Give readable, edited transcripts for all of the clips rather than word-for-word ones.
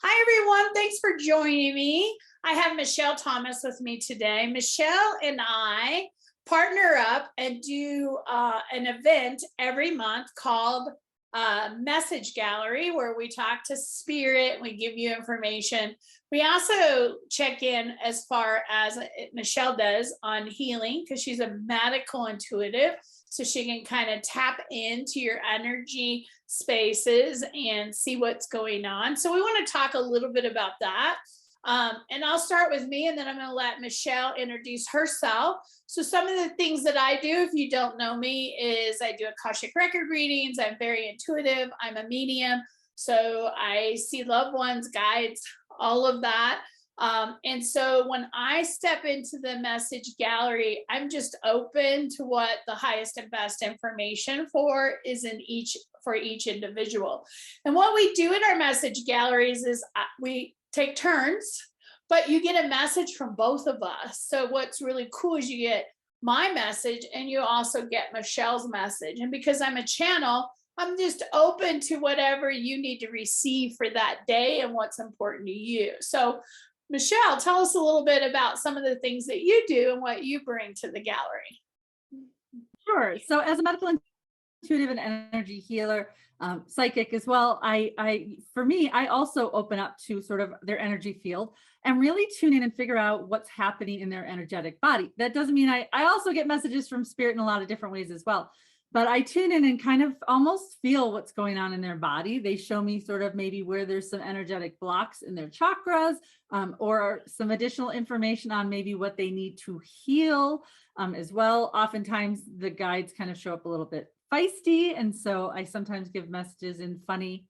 Hi, everyone. Thanks for joining me. I have Michele Thomas with me today. Michele and I partner up and do an event every month called Message Gallery, where we talk to spirit, we give you information. We also check in as far as Michele does on healing, because she's a medical intuitive, so she can kind of tap into your energy spaces and see what's going on. So we want to talk a little bit about that. And I'll start with me, and then I'm going to let Michele introduce herself. So some of the things that I do, if you don't know me, is I do Akashic record readings. I'm very intuitive. I'm a medium. So I see loved ones, guides, all of that. And so when I step into the message gallery, I'm just open to what the highest and best information for each individual. And what we do in our message galleries is we take turns, but you get a message from both of us. So what's really cool is you get my message and you also get Michele's message. And because I'm a channel, I'm just open to whatever you need to receive for that day and what's important to you. So Michele, tell us a little bit about some of the things that you do and what you bring to the gallery. Sure. So as a medical intuitive and energy healer, psychic as well, for me, I also open up to sort of their energy field and really tune in and figure out what's happening in their energetic body. That doesn't mean I also get messages from spirit in a lot of different ways as well. But I tune in and kind of almost feel what's going on in their body. They show me sort of maybe where there's some energetic blocks in their chakras, or some additional information on maybe what they need to heal as well. Oftentimes the guides kind of show up a little bit feisty. And so I sometimes give messages in funny,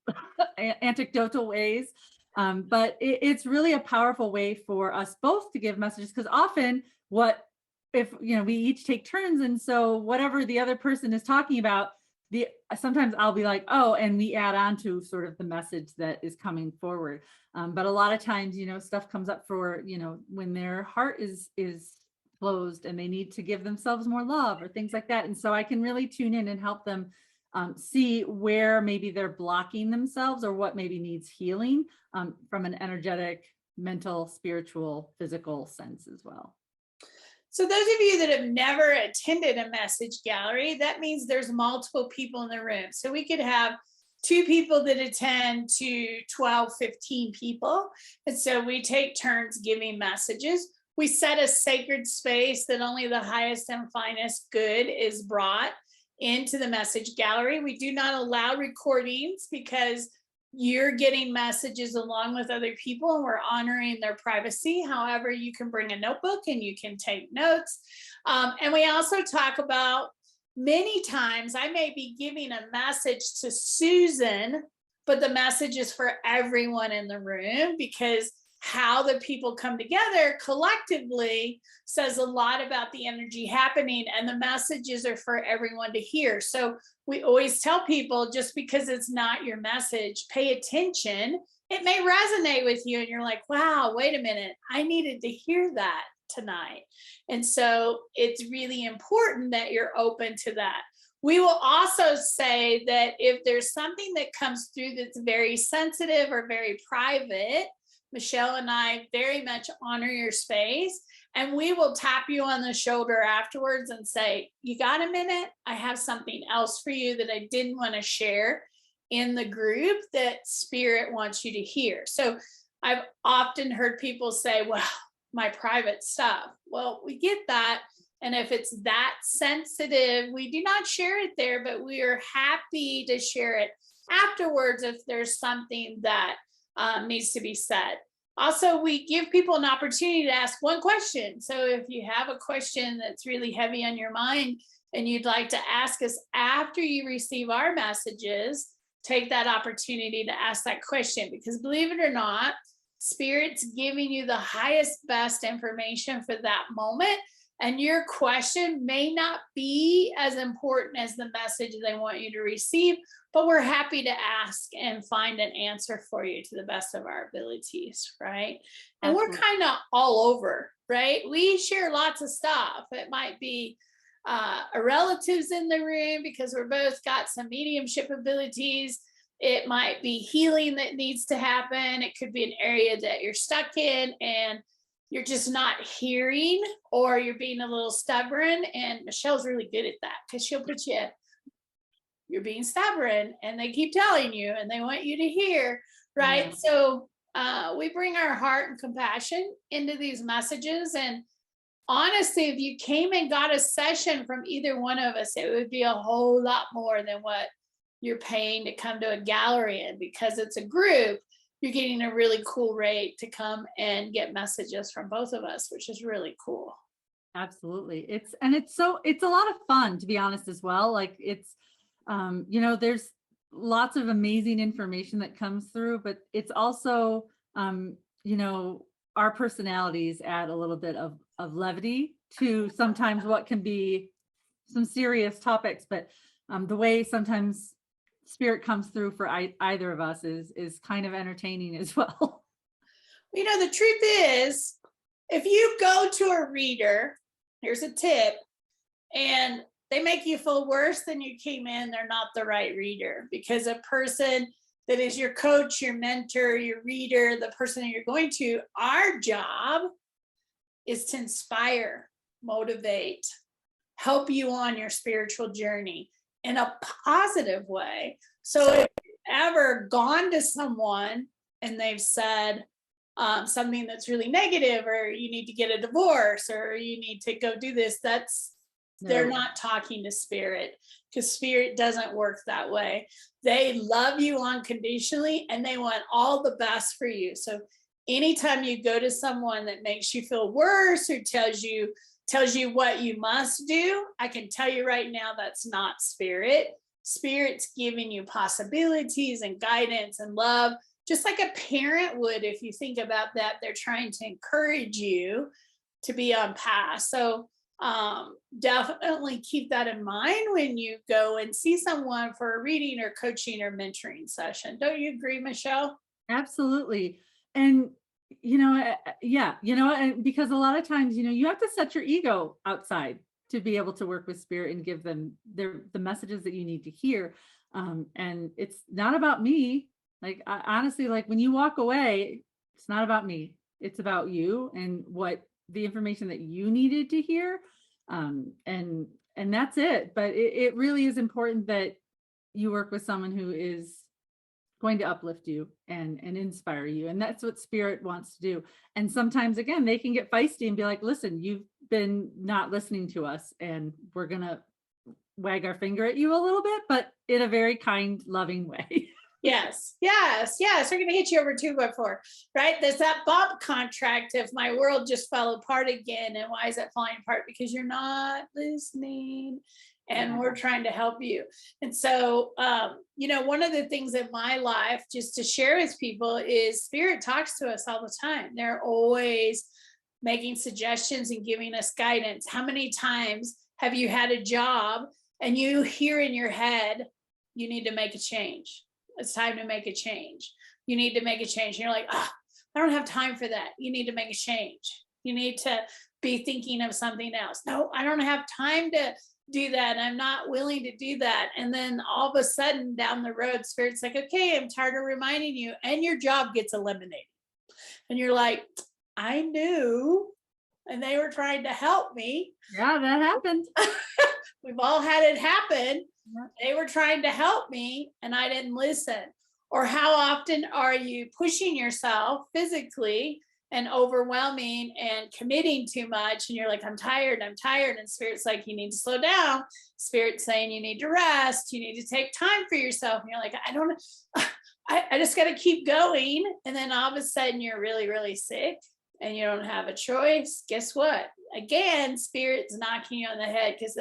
anecdotal ways. But it's really a powerful way for us both to give messages, because often if we each take turns, and so whatever the other person is talking about, sometimes I'll be like, oh, and we add on to sort of the message that is coming forward. But a lot of times, stuff comes up for, when their heart is closed and they need to give themselves more love or things like that. And so I can really tune in and help them see where maybe they're blocking themselves or what maybe needs healing from an energetic, mental, spiritual, physical sense as well. So those of you that have never attended a message gallery, that means there's multiple people in the room. So we could have 2 people that attend to 12, 15 people. And so we take turns giving messages. We set a sacred space that only the highest and finest good is brought into the message gallery. We do not allow recordings because you're getting messages along with other people and we're honoring their privacy. However, you can bring a notebook and you can take notes. And we also talk about, many times I may be giving a message to Susan, but the message is for everyone in the room, because how the people come together collectively says a lot about the energy happening, and the messages are for everyone to hear. So we always tell people, just because it's not your message, pay attention. It may resonate with you and you're like, wow, wait a minute, I needed to hear that tonight. And so it's really important that you're open to that. We will also say that if there's something that comes through that's very sensitive or very private, Michele and I very much honor your space, and we will tap you on the shoulder afterwards and say, you got a minute? I have something else for you that I didn't want to share in the group that spirit wants you to hear. So I've often heard people say, well, my private stuff. Well, we get that. And if it's that sensitive, we do not share it there, but we are happy to share it afterwards if there's something that needs to be said. Also, we give people an opportunity to ask one question. So if you have a question that's really heavy on your mind and you'd like to ask us after you receive our messages, take that opportunity to ask that question, because believe it or not, Spirit's giving you the highest, best information for that moment. And your question may not be as important as the message they want you to receive, but we're happy to ask and find an answer for you to the best of our abilities, right? And we're kind of all over, right? We share lots of stuff. It might be relatives in the room because we're both got some mediumship abilities. It might be healing that needs to happen. It could be an area that you're stuck in and you're just not hearing, or you're being a little stubborn. And Michelle's really good at that because she'll put you, you're being stubborn, and they keep telling you and they want you to hear, right? Yeah. So we bring our heart and compassion into these messages. And honestly, if you came and got a session from either one of us, it would be a whole lot more than what you're paying to come to a gallery. And because it's a group, you're getting a really cool rate to come and get messages from both of us, which is really cool. Absolutely. It's a lot of fun, to be honest, as well. Like it's, there's lots of amazing information that comes through, but it's also, our personalities add a little bit of levity to sometimes what can be some serious topics, but the way sometimes spirit comes through for either of us is kind of entertaining as well. The truth is, if you go to a reader, here's a tip, and they make you feel worse than you came in, they're not the right reader. Because a person that is your coach, your mentor, your reader, the person that you're going to, our job is to inspire, motivate, help you on your spiritual journey in a positive way. So if you've ever gone to someone and they've said something that's really negative, or you need to get a divorce, or you need to go do this, they're not talking to spirit, because spirit doesn't work that way. They love you unconditionally and they want all the best for you. So anytime you go to someone that makes you feel worse or tells you what you must do, I can tell you right now, that's not spirit. Spirit's giving you possibilities and guidance and love, just like a parent would. If you think about that, they're trying to encourage you to be on path. So definitely keep that in mind when you go and see someone for a reading or coaching or mentoring session. Don't you agree, Michele? Absolutely. And and because a lot of times, you have to set your ego outside to be able to work with spirit and give them the messages that you need to hear. And it's not about me. Like, honestly, like when you walk away, it's not about me. It's about you and what the information that you needed to hear. And that's it. But it really is important that you work with someone who is going to uplift you and inspire you. And that's what spirit wants to do. And sometimes, again, they can get feisty and be like, listen, you've been not listening to us, and we're going to wag our finger at you a little bit, but in a very kind, loving way. Yes. We're going to hit you over 2x4, right? There's that Bob contract. If my world just fell apart again, and why is that falling apart? Because you're not listening, and we're trying to help you. And so, one of the things in my life, just to share with people, is spirit talks to us all the time. They're always making suggestions and giving us guidance. How many times have you had a job and you hear in your head, you need to make a change? It's time to make a change. You need to make a change. And you're like, I don't have time for that. You need to make a change. You need to be thinking of something else. No, I don't have time to do that. I'm not willing to do that. And then all of a sudden down the road, spirit's like, okay, I'm tired of reminding you. And your job gets eliminated. And you're like, I knew. And they were trying to help me. Yeah, that happened. We've all had it happen. They were trying to help me and I didn't listen. Or how often are you pushing yourself physically and overwhelming and committing too much? And you're like, I'm tired. And spirit's like, you need to slow down. Spirit's saying you need to rest. You need to take time for yourself. And you're like, I just got to keep going. And then all of a sudden you're really, really sick and you don't have a choice. Guess what? Again, spirit's knocking you on the head because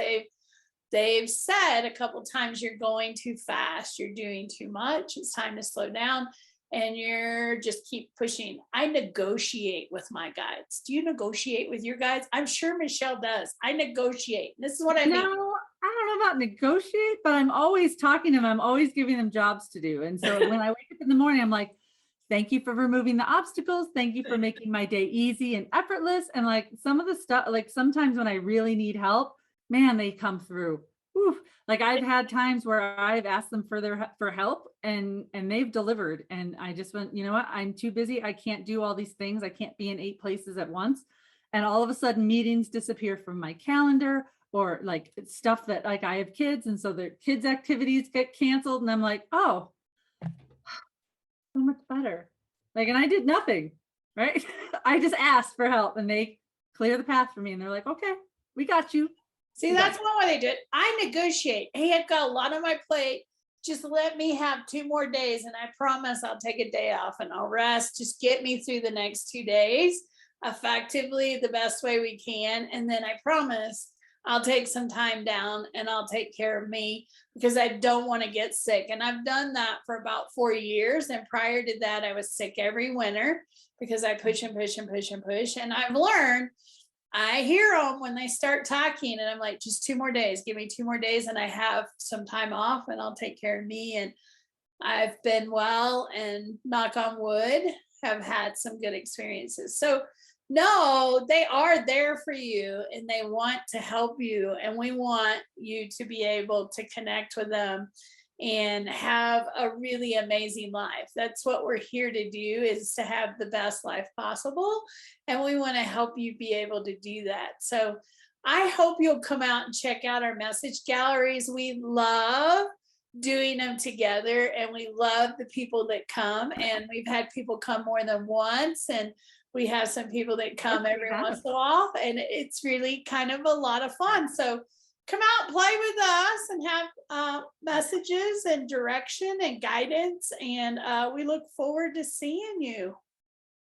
they've said a couple times, you're going too fast, you're doing too much, it's time to slow down, and you're just keep pushing. I negotiate with my guides. Do you negotiate with your guides? I'm sure Michele does. I negotiate. This is what I mean. No, I don't know about negotiate, but I'm always talking to them. I'm always giving them jobs to do. And so when I wake up in the morning, I'm like, thank you for removing the obstacles. Thank you for making my day easy and effortless. And like some of the stuff, like sometimes when I really need help, man, they come through whew, like I've had times where I've asked them for help and they've delivered. And I just went, you know what? I'm too busy. I can't do all these things. I can't be in 8 places at once. And all of a sudden meetings disappear from my calendar, or like it's stuff that, like, I have kids, and so their kids' activities get canceled. And I'm like, oh, so much better. Like, and I did nothing, right? I just asked for help and they clear the path for me. And they're like, okay, we got you. See, that's one way they do it. I negotiate. Hey, I've got a lot on my plate. Just let me have 2 more days, and I promise I'll take a day off and I'll rest. Just get me through the next 2 days effectively the best way we can. And then I promise I'll take some time down and I'll take care of me, because I don't want to get sick. And I've done that for about 4 years. And prior to that, I was sick every winter because I push and push and push and push. And I've learned, I hear them when they start talking, and I'm like, just 2 more days, give me 2 more days, and I have some time off and I'll take care of me. And I've been well, and knock on wood, have had some good experiences. So no, they are there for you and they want to help you. And we want you to be able to connect with them and have a really amazing life. That's what we're here to do, is to have the best life possible. And we want to help you be able to do that. So I hope you'll come out and check out our message galleries. We love doing them together, and we love the people that come. And we've had people come more than once, and we have some people that come every once in a while, and it's really kind of a lot of fun. So come out, play with us, and have messages and direction and guidance. And we look forward to seeing you.